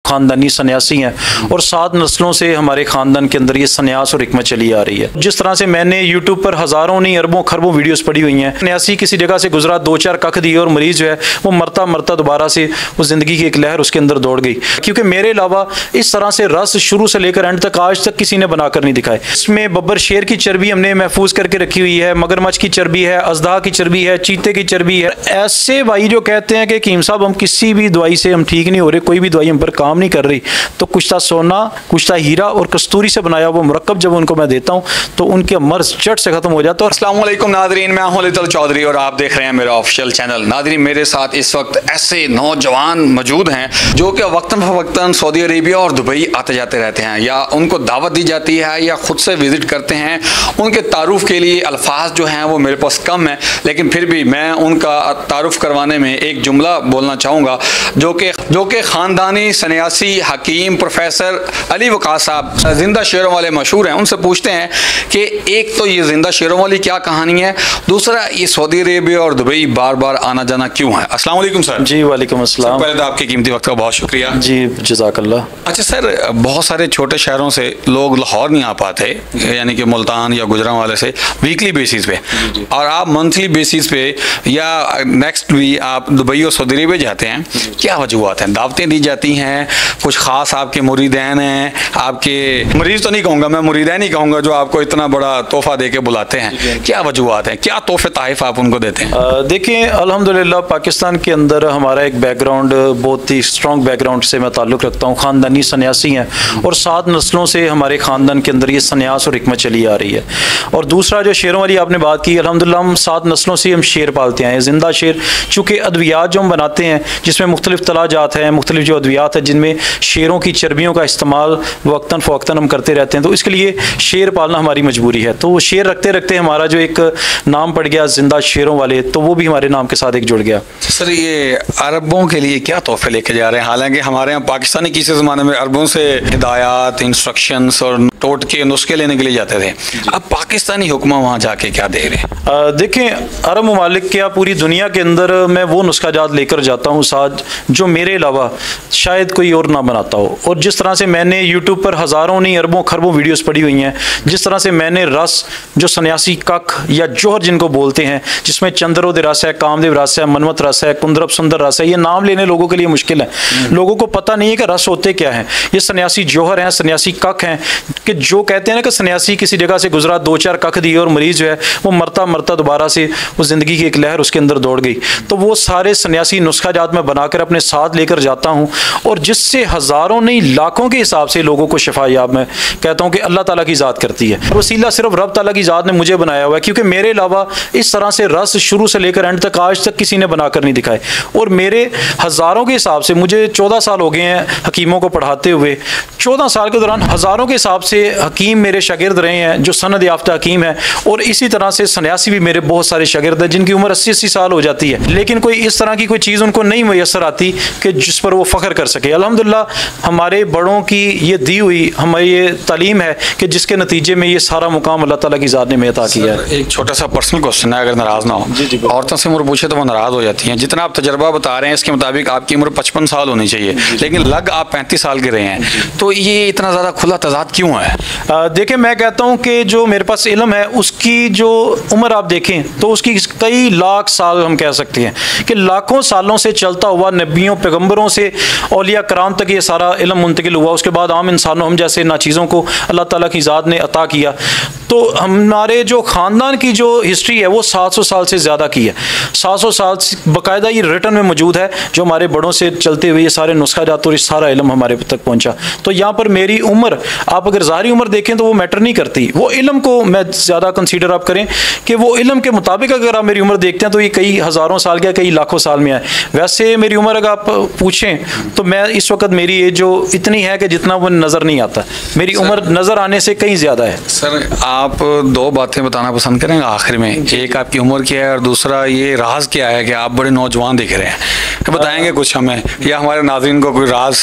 ख़ानदानी सन्यासी हैं और 7 नस्लों से हमारे ख़ानदान के अंदर ये सन्यास और हिकमत चली आ रही है। जिस तरह से मैंने यूट्यूब पर हज़ारों नहीं अरबों खरबों वीडियोस पड़ी हुई हैं, सन्यासी किसी जगह से गुजरा, 2-4 कख दिए और मरीज़ जो है वो मरता मरता दोबारा से वो ज़िंदगी की एक लहर उसके अंदर दौड़ गई। क्योंकि मेरे अलावा इस तरह से रस शुरू से लेकर एंड तक आज तक किसी ने बनाकर नहीं दिखाए। इसमें बब्बर शेर की चर्बी हमने महफूज करके रखी हुई है, मगरमच्छ की चर्बी है, अजदा की चर्बी है, चीते की चर्बी है। ऐसे भाई जो कहते हैं कि कीम साहब हम किसी भी दवाई से हम ठीक नहीं हो रहे, कोई भी दवाई हम पर काम नहीं कर रही, तो कुछ था सोना, कुछ था हीरा और कस्तूरी से बनाया वो मुरक्कब जब उनको मैं देता हूँ तो उनके मर्ज चट से खत्म हो जाता है। अस्सलाम वालेकुम नादरीन, मैं हूं लितल चौधरी और आप देख रहे हैं मेरा ऑफिशियल चैनल। नादरीन, मेरे साथ इस वक्त ऐसे नौजवान मौजूद हैं जो कि वक्तन फवक्तन सऊदी अरेबिया और दुबई आते जाते रहते हैं, या उनको दावत दी जाती है या खुद से विजिट करते हैं। उनके तारुफ के लिए अल्फाज जो हैं वो मेरे पास कम है, लेकिन फिर भी मैं उनका तारुफ करवाने में एक जुमला बोलना चाहूँगा जो कि ख़ानदानी सन्यासी हकीम प्रोफेसर अली वक़ास साहब ज़िंदा शेरों वाले मशहूर हैं। उनसे पूछते हैं कि एक तो ये ज़िंदा शेरों वाली क्या कहानी है, दूसरा ये सऊदी अरेबिया और दुबई बार बार आना जाना क्यों है। अस्सलाम वालेकुम सर। जी वालेकुम अस्सलाम। पहले तो आपके कीमती वक्त का बहुत शुक्रिया। जी जज़ाकल्लाह। अच्छा सर, बहुत सारे छोटे शहरों से लोग लाहौर नहीं आ पाते, यानी कि मुल्तान या गुजरांवाले से वीकली बेसिस पे, और आप मंथली बेसिस पे या नेक्स्ट भी आप दुबई और सऊदी अरेबिया जाते हैं। क्या वजूहत हैं? दावतें दी जाती हैं, कुछ ख़ास आपके मुरीदैन हैं, आपके मरीज़ तो नहीं कहूँगा मैं, मुरीदैन ही कहूँगा, जो आपको इतना बड़ा तोहफा दे के बुलाते हैं। क्या वजूहत हैं, क्या तोहफे ताइफ आप उनको देते हैं? देखिए अल्हम्दुलिल्लाह पाकिस्तान के अंदर हमारा एक बैकग्राउंड, बहुत ही स्ट्रॉन्ग बैकग्राउंड से मैं ताल्लुक़ रखता हूँ। ख़ानदानी सन्यासी हैं और 7 नस्लों से हमारे ख़ानदान के अंदर ये सन्यास और हिकमत चली आ रही है। और दूसरा जो शेरों वाली आपने बात की, अल्हम्दुलिल्लाह हम 7 नस्लों से हम शेर पालते हैं, ज़िंदा शेर। चूँकि अद्वियात जो हम बनाते हैं जिसमें मुख्तलिफ तलाजात हैं, मुख्तलिफ जो अद्वियात है जिनमें शेरों की चर्बियों का इस्तेमाल वक्तन फ़वक्तन हम करते रहते हैं, तो इसके लिए शेर पालना हमारी मजबूरी है। तो शेर रखते रखते हमारा जो एक नाम पड़ गया ज़िंदा शेरों वाले, तो वो भी हमारे नाम के साथ एक जुड़ गया। सर, ये अरबों के लिए क्या तोहफे लेके जा रहे हैं? हालांकि हमारे यहाँ पाकिस्तानी किसी ज़माने में अरबों से हिदायत, इंस्ट्रक्शंस और टोटके नुस्खे लेने के लिए जाते थे। अब पाकिस्तानी हुक्मा वहाँ जाके क्या दे रहे हैं? देखें, अरब ममालिक क्या पूरी दुनिया के अंदर मैं वो नुस्खाजात लेकर जाता हूँ साथ जो मेरे अलावा शायद कोई और ना बनाता हो। और जिस तरह से मैंने यूट्यूब पर हज़ारों नहीं अरबों खरबों वीडियोस पड़ी हुई हैं, जिस तरह से मैंने रस जो सन्यासी कख या जोहर जिनको बोलते हैं, जिसमें चंद्रोदय रस है, कामदेव रस है, मनमत रस है, कुंद्रब सुंदर रस है, ये नाम लेने लोगों के लिए मुश्किल है। लोगों को पता नहीं है कि रस होते क्या हैं। ये सन्यासी जोहर हैं, सन्यासी कख हैं, कि जो कहते हैं ना कि सन्यासी किसी जगह से गुजरा, 2-4 कख दिए और मरीज़ जो है वो मरता मरता दोबारा से वो ज़िंदगी की एक लहर उसके अंदर दौड़ गई। तो वो सारे सन्यासी नुस्खाजात मैं बनाकर अपने साथ लेकर जाता हूँ, और जिससे हज़ारों नहीं लाखों के हिसाब से लोगों को शफायाब मैं कहता हूँ कि अल्लाह ताला की ज़ात करती है। वसीला सिर्फ रब ताला की ज़ात ने मुझे बनाया हुआ है, क्योंकि मेरे अलावा इस तरह से रस शुरू से लेकर एंड तक आज तक किसी ने बनाकर नहीं दिखाए। और मेरे हज़ारों के हिसाब से, मुझे 14 साल हो गए हैं हकीमों को पढ़ाते हुए। 14 साल के दौरान हज़ारों के हिसाब से हकीम मेरे शागिर्द रहे हैं जो सनद याफ्ता हकीम है, और इसी तरह से सन्यासी भी मेरे बहुत सारे शागिर्द हैं जिनकी उम्र 80-80 साल हो जाती है, लेकिन कोई इस तरह की कोई चीज़ उनको नहीं मैसर आती कि जिस पर वो फ़ख्र कर सके। अल्हम्दुलिल्लाह हमारे बड़ों की ये दी हुई हमारी ये तालीम है कि जिसके नतीजे में ये सारा मुकाम अल्लाह ताला की ज़ात ने मैं अता किया है। एक छोटा सा पर्सनल क्वेश्चन है, अगर नाराज़ ना हो। औरतों से उम्र पूछे तो वो नाराज़ हो जाती हैं। जितना आप तजर्बा बता रहे हैं इसके मुताबिक आपकी उम्र 55 साल होनी चाहिए, लेकिन लग आप 35 साल के रहे हैं, तो ये इतना ज़्यादा खुला तजाद क्यों है? देखिए, मैं कहता हूँ कि जो मेरे पास इल्म है उसकी जो उम्र आप देखें तो उसकी कई लाख साल हम कह सकते हैं कि लाखों सालों से चलता हुआ नबियों पैगंबरों से औलिया कराम तक ये सारा इल्म मुंतकिल हुआ। उसके बाद आम इंसानों हम जैसे नाचीज़ों को अल्लाह ताला की ज़ात ने अता किया। तो हमारे जो ख़ानदान की जो हिस्ट्री है वो 700 साल से ज़्यादा की है। 700 साल बाकायदा ये रिटर्न में मौजूद है जो हमारे बड़ों से चलते हुए ये सारे नुस्खाजात और ये सारा इल्म हमारे तक पहुँचा। तो यहाँ पर मेरी उम्र, आप अगर ज़ाहिरी उम्र देखें तो वो मैटर नहीं करती। वो इल्म को मैं ज़्यादा कंसीडर आप करें कि वो इल्म के मुताबिक अगर आप मेरी उम्र देखते हैं तो ये कई हज़ारों साल का, कई लाखों साल में है। वैसे मेरी उम्र अगर आप पूछें तो मैं इस वक्त मेरी एज जो इतनी है कि जितना वो नज़र नहीं आता, मेरी उम्र नज़र आने से कहीं ज़्यादा है। सर, आप 2 बातें बताना पसंद करेंगे आखिर में। एक आपकी उम्र क्या है और दूसरा ये राज क्या है कि आप बड़े नौजवान दिख रहे हैं। बताएंगे कुछ हमें, या हमारे नाज़रीन को कोई राज?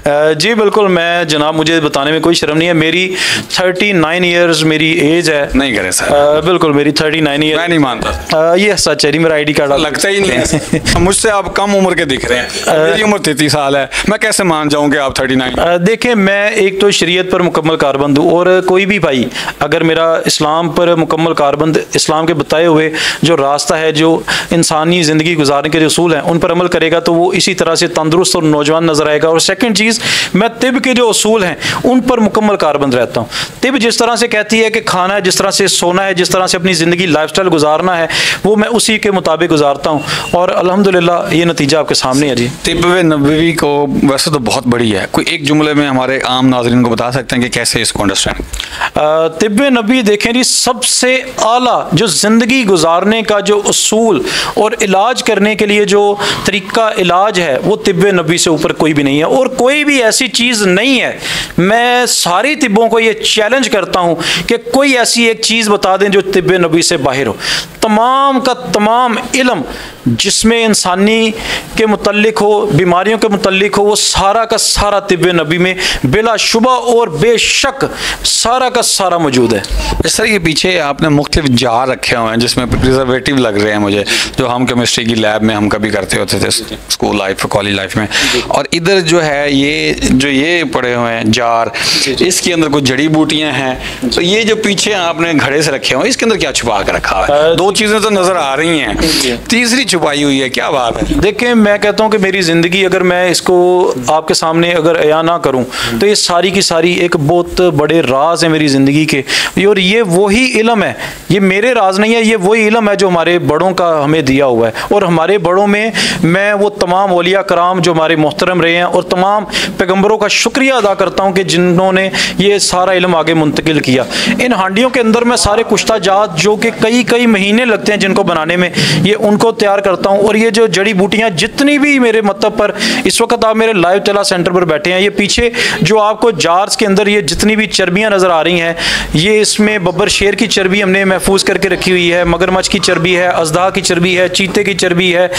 जी बिल्कुल, मैं जनाब, मुझे बताने में कोई शर्म नहीं है, मेरी 39 ईयर्स मेरी एज है। नहीं करे सर। बिल्कुल मेरी 39 ईयर। मैं नहीं मानता। ये सच है, नहीं मेरा ID कार्ड लगता ही नहीं है। मुझसे आप कम उम्र के दिख रहे हैं, मेरी उम्र 33 साल है, मैं कैसे मान जाऊं कि आप 39? देखिए, मैं एक तो शरीयत पर मुकम्मल कारबंद हूँ, और कोई भी भाई अगर मेरा इस्लाम पर मुकम्मल कारबंद, इस्लाम के बताए हुए जो रास्ता है, जो इंसानी ज़िंदगी गुजारने के असूल हैं, उन पर अमल करेगा तो वो इसी तरह से तंदुरुस्त और नौजवान नजर आएगा। और सेकंड चीज़, मैं तिब के जो असूल हैं उन पर मुकम्मल कारबंद रहता हूँ। तिब जिस तरह से कहती है कि खाना है, जिस तरह से सोना है, जिस तरह से अपनी ज़िंदगी लाइफस्टाइल गुजारना है, वो मैं उसी के मुताबिक गुजारता हूँ, और अल्हम्दुलिल्लाह ये नतीजा आपके सामने है। जी, तिब नबवी को वैसे तो बहुत बड़ी है, कोई एक जुमले में हमारे आम नाज़रीन को बता सकते हैं कि कैसे इसको अंडरस्टैंड? तिब नबी देखें जी, सबसे आला जो ज़िंदगी गुजारने का जो असूल और इलाज करने के लिए जो तरीका इलाज है, वो तिब नबी से ऊपर कोई भी नहीं है, और कोई भी ऐसी चीज़ नहीं है। मैं सारी तिब्बों को ये चैलेंज करता हूँ कि कोई ऐसी एक चीज़ बता दें जो तिब नबी से बाहर हो। तमाम का तमाम इल्म जिसमें इंसानी के मुतल्लिक हो, बीमारियों के मुतल्लिक हो, वो सारा का सारा तिब नबी में बिलाशुबा और बेशक सारा का सारा मौजूद है। इस तरह के पीछे आपने मुख्तलिफ जार रखे हुए हैं जिसमें प्रिजर्वेटिव लग रहे हैं मुझे, जो हम केमिस्ट्री की लैब में हम कभी करते होते थे स्कूल लाइफ कॉलेज लाइफ में। और इधर जो है ये पड़े हुए हैं जार, इसके अंदर कुछ जड़ी बूटियां हैं। तो ये जो पीछे आपने घड़े से रखे हुए हैं, इसके अंदर क्या छुपा कर रखा है? दो चीज़ें तो नज़र आ रही हैं, तीसरी छुपाई हुई है, क्या बात है? देखिए, मैं कहता हूँ कि मेरी ज़िंदगी अगर मैं इसको आपके सामने अगर अया ना करूँ तो ये सारी की सारी एक बहुत बड़े राज है मेरी ज़िंदगी के। और ये वही इल्म है, ये मेरे राज नहीं है, ये वही इल्म है जो हमारे बड़ों का हमें दिया हुआ है। और हमारे बड़ों में मैं वो तमाम औलिया कराम जो हमारे मोहतरम रहे हैं, और तमाम पैगम्बरों का शुक्रिया अदा करता हूँ कि जिन्होंने ये सारा इल्म आगे मुंतकिल किया। इन हांडियों के अंदर मैं सारे कुश्ता जात जो कि कई महीने लगते हैं जिनको बनाने में, ये उनको तैयार करता हूँ। और ये जो जड़ी बूटियाँ जितनी भी मेरे मतलब पर इस वक्त आप मेरे लाइव तला सेंटर पर बैठे हैं, ये पीछे जो आपको जार्स के अंदर ये जितनी भी चर्बियाँ नज़र आ रही हैं, ये इसमें बब्बर शेर की चर्बी हमने महफूज करके रखी हुई है, मगरमच्छ की चर्बी है, अजदा की चर्बी है, चीते की चर्बी है,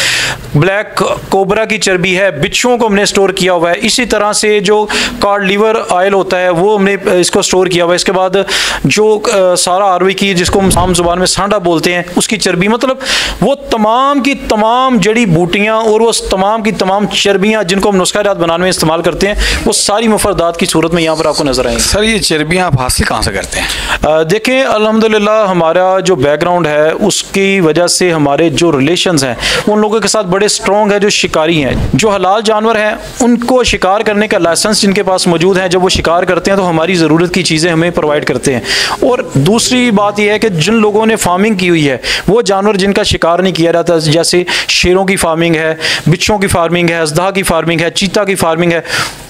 ब्लैक कोबरा की चर्बी है, बिच्छुओं को हमने स्टोर किया हुआ है। इसी तरह से जो कॉड लीवर ऑयल होता है वो हमने इसको स्टोर किया हुआ है। इसके बाद जो सारा आरवी की, जिसको हम आम जुबान में सांडा बोलते हैं, उसकी चर्बी, मतलब वो तमाम की तमाम जड़ी बूटियाँ और वो तमाम की तमाम चर्बियाँ जिनको हम नुस्खा जात बनाने में इस्तेमाल करते हैं, वो सारी मुफरदात की सूरत में यहाँ पर आपको नजर आएंगी। सर, ये चर्बियाँ आप हासिल कहाँ से करते हैं? देखें, अल्हम्दुलिल्लाह हमारा जो बैकग्राउंड है उसकी वजह से हमारे जो रिलेशंस हैं उन लोगों के साथ बड़े स्ट्रॉन्ग है, जो शिकारी हैं, जो हलाल जानवर हैं, उनको शिकार करने का लाइसेंस जिनके पास मौजूद है। जब वो शिकार करते हैं तो हमारी ज़रूरत की चीज़ें हमें प्रोवाइड करते हैं। और दूसरी बात यह है कि जिन लोगों ने फार्मिंग की हुई है, वो जानवर जिनका शिकार नहीं किया जाता, जैसे शेरों की फार्मिंग है, बिच्छों की फार्मिंग है, अजदा की फार्मिंग है, चीता की फार्मिंग है,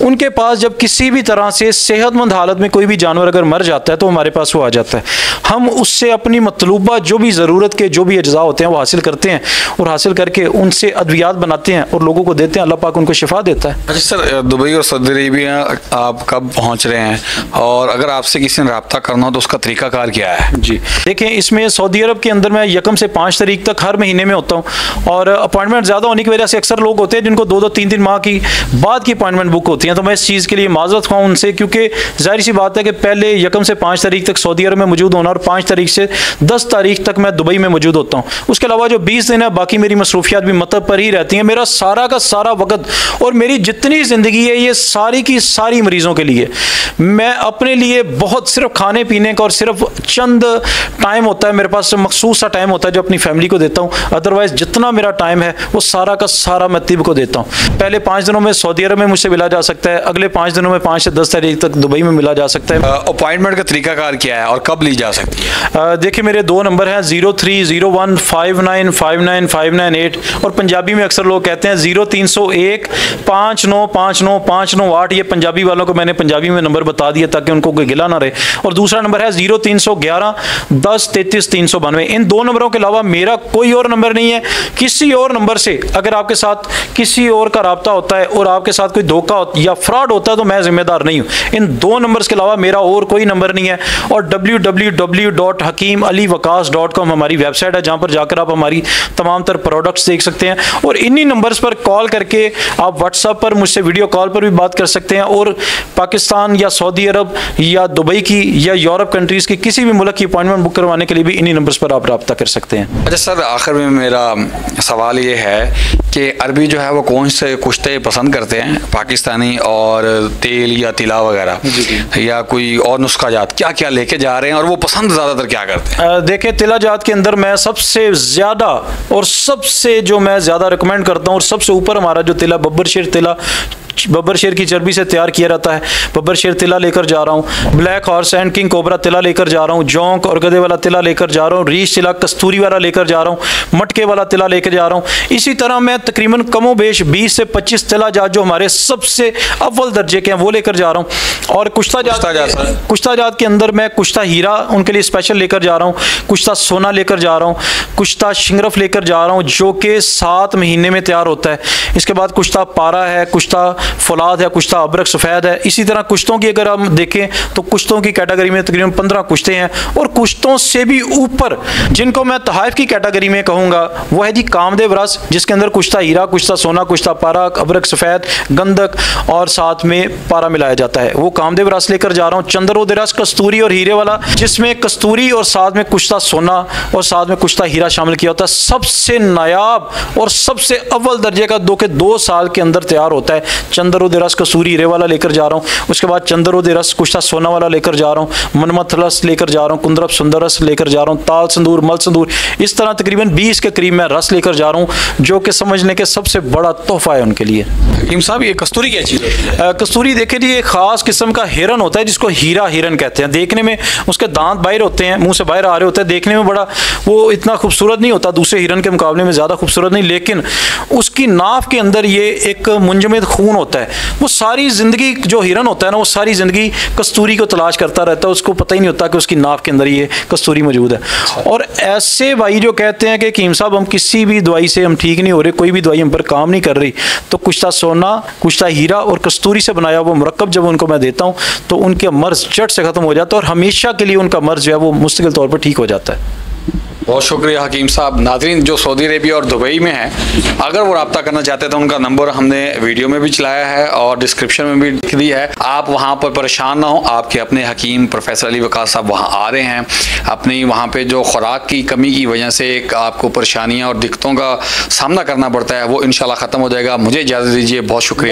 उनके पास जब किसी भी तरह से सेहतमंद हालत में कोई भी जानवर अगर मर जाता है तो हमारे पास वो आ जाता है। हम उससे अपनी मतलूबा जो भी ज़रूरत के जो भी अज्जा होते हैं वो हासिल करते हैं, और हासिल करके उनसे अद्वियात बनाते हैं और लोगों को देते हैं। अल्लाह पाक उनको शिफा देता है। अच्छा सर, दुबई और सऊदी अरेबिया आप कब पहुँच रहे हैं, और अगर आपसे किसी ने रब्ता करना हो तो उसका तरीकाकार क्या है? जी देखें, इसमें सऊदी अरब के अंदर मैं 1 से 5 तारीख तक हर महीने में होता हूँ, और अपॉइंटमेंट ज़्यादा होने की वजह से अक्सर लोग होते हैं जिनको 2-2, 3-3 माह की बाद की अपॉइंटमेंट बुक होती हैं। तो मैं इस चीज़ के लिए माजरत खाऊँ उनसे, क्योंकि जाहिर सी बात है कि पहले 1 से 5 तारीख तक सऊदी अरब में मौजूद होना, और 5 तारीख से 10 तारीख तक मैं दुबई में मौजूद होता हूँ। उसके अलावा जो 20 दिन है बाकी मेरी मसरूफियात भी मतलब पर ही रहती हैं। मेरा सारा का सारा वक्त और मेरी जितनी ज़िंदगी है ये सारी की सारी मरीज़ों के लिए। मैं अपने लिए बहुत सिर्फ खाने पीने का और सिर्फ चंद टाइम होता है मेरे पास, मखसूस सा टाइम होता है जो अपनी फैमिली को देता हूँ। अदरवाइज़ जितना मेरा टाइम है वो सारा का सारा मैं तिब को देता हूँ। पहले 5 दिनों में सऊदी अरब में मुझसे मिला जा सकता है, अगले 5 दिनों में 5 से 10 तारीख तक दुबई में मिला जा सकता है। अपॉइंटमेंट का तरीकाकार क्या है और कब ली जा सकती है? देखिए, मेरे 2 नंबर हैं 0301 59 59 598, और पंजाबी में अक्सर लोग कहते हैं 0301 59 59 598। ये पंजाबी वालों को मैंने पंजाबी में नंबर बता दिया ताकि उनको कोई गिला ना रहे। और दूसरा नंबर है 0311 10 33 392। इन 2 नंबरों के अलावा मेरा कोई और नंबर नहीं है। किसी और नंबर से अगर आपके साथ किसी और का राब्ता होता है और आपके साथ कोई धोखा या या फ्रॉड होता है तो मैं जिम्मेदार नहीं हूँ। इन 2 नंबर्स के अलावा मेरा और कोई नंबर नहीं है। और www.hakeemaliwaqas.com हमारी वेबसाइट है, जहाँ पर जाकर आप हमारी तमाम तर प्रोडक्ट्स देख सकते हैं। और इन्हीं नंबर्स पर कॉल करके आप व्हाट्सएप पर मुझसे वीडियो कॉल पर भी बात कर सकते हैं। और पाकिस्तान या सऊदी अरब या दुबई की या यूरोप कंट्रीज़ की किसी भी मुल्क की अपॉइंटमेंट बुक करवाने के लिए भी इन्हीं नंबर्स पर आप रब्ता कर सकते हैं। अच्छा सर, आखिर में मेरा सवाल ये है कि अरबी जो है वो कौन से कुश्ते पसंद करते हैं, पाकिस्तानी और तेल या तिला वगैरह, या कोई और नुस्खा जात क्या क्या लेके जा रहे हैं और वो पसंद ज़्यादातर क्या करते हैं? देखिए, तिला जात के अंदर मैं सबसे ज़्यादा और सबसे जो मैं ज़्यादा रिकमेंड करता हूँ और सबसे ऊपर हमारा जो तिला बब्बर शेर तिला, बब्बर शेर की चर्बी से तैयार किया जाता है, बब्बर शेर तिला लेकर जा रहा हूँ। Black horse and king cobra तिला लेकर जा रहा हूँ। जोंक और गधे वाला तिला लेकर जा रहा हूँ। रीछ तिला कस्तूरी वाला लेकर जा रहा हूँ। मटके वाला तिला लेकर जा रहा हूँ। इसी तरह मैं तकरीबन कमो बेश 20 से 25 तिला जात जो हमारे सबसे अव्वल दर्जे के हैं वो लेकर जा रहा हूँ। और कुश्ता जात के अंदर मैं कुश्ता हीरा उनके लिए स्पेशल लेकर जा रहा हूँ। कुश्ता सोना लेकर जा रहा हूँ। कुश्ता शिंगरफ लेकर जा रहा हूँ जो कि 7 महीने में तैयार होता है। इसके बाद कुश्ता पारा है, कुश्ता फौलाद है, कुश्ता अबरक सफ़ेद है। इसी तरह कुश्तों की अगर हम देखें तो कुश्तों की कैटेगरी में तकरीबन 15 कुश्ते हैं। और कुश्तों से भी ऊपर जिनको मैं तहाइफ की कैटेगरी में कहूँगा वो है जी कामदेव रस, जिसके अंदर कुश्ता हीरा, कुश्ता सोना, कुश्ता पारा, अबरक सफ़ेद, गंधक और साथ में पारा मिलाया जाता है। वो कामदेव रस लेकर जा रहा हूँ। चंद्रोद रस कस्तूरी और हीरे वाला, जिसमें कस्तूरी और साथ में कुश्ता सोना और साथ में कुश्ता हीरा शामिल किया होता है। सबसे नायाब और सबसे अव्वल दर्जे का 2 साल के अंदर तैयार होता है। चंद्रोद रस कसूरी हीरे वाला लेकर जा रहा हूँ। उसके बाद चंद्रोद रस कुश्ता सोना वाला लेकर जा रहा हूँ। मनमथ रस लेकर जा रहा हूँ। कुंदरप सुंदर रस लेकर जा रहा हूँ। ताल संदूर, मल संदूर, इस तरह तकरीबन 20 के करीब मैं रस लेकर जा रहा हूँ, जो कि समझने के सबसे बड़ा तोहफा है उनके लिए। हकीम साहब, ये कस्तूरी क्या चीज़ है? कस्तूरी देखिए जी, एक खास किस्म का हिरन होता है जिसको हीरा हिरन कहते हैं। देखने में उसके दांत बाहर होते हैं, मुंह से बाहर आ रहे होते हैं। देखने में बड़ा वो इतना खूबसूरत नहीं होता, दूसरे हिरन के मुकाबले में ज़्यादा खूबसूरत नहीं, लेकिन उसकी नाफ के अंदर ये एक मुंजमद खून होता है। वो सारी ज़िंदगी, जो हिरन होता है ना, वो सारी ज़िंदगी कस्तूरी को तलाश करता रहता है। उसको पता ही नहीं होता कि उसकी नाक के अंदर ये कस्तूरी मौजूद है। और ऐसे भाई जो कहते हैं कि हकीम साहब हम किसी भी दवाई से हम ठीक नहीं हो रहे, कोई भी दवाई हम पर काम नहीं कर रही, तो कुश्ता सोना, कुश्ता हीरा और कस्तूरी से बनाया वो मुरक्कब जब उनको मैं देता हूँ तो उनके मर्ज़ झट से ख़त्म हो जाता है और हमेशा के लिए उनका मर्ज़ जो है वो मुस्तकिल तौर पर ठीक हो जाता है। बहुत शुक्रिया हकीम साहब। नाज़रीन जो सऊदी अरेबिया और दुबई में हैं, अगर वो रब्ता करना चाहते हैं तो उनका नंबर हमने वीडियो में भी चलाया है और डिस्क्रिप्शन में भी लिख दी है। आप वहाँ पर परेशान ना हो, आपके अपने हकीम प्रोफेसर अली वक़ास साहब वहाँ आ रहे हैं। अपनी वहाँ पे जो खुराक की कमी की वजह से आपको परेशानियाँ और दिक्कतों का सामना करना पड़ता है वो इंशाल्लाह ख़त्म हो जाएगा। मुझे इजाज़त दीजिए, बहुत शुक्रिया।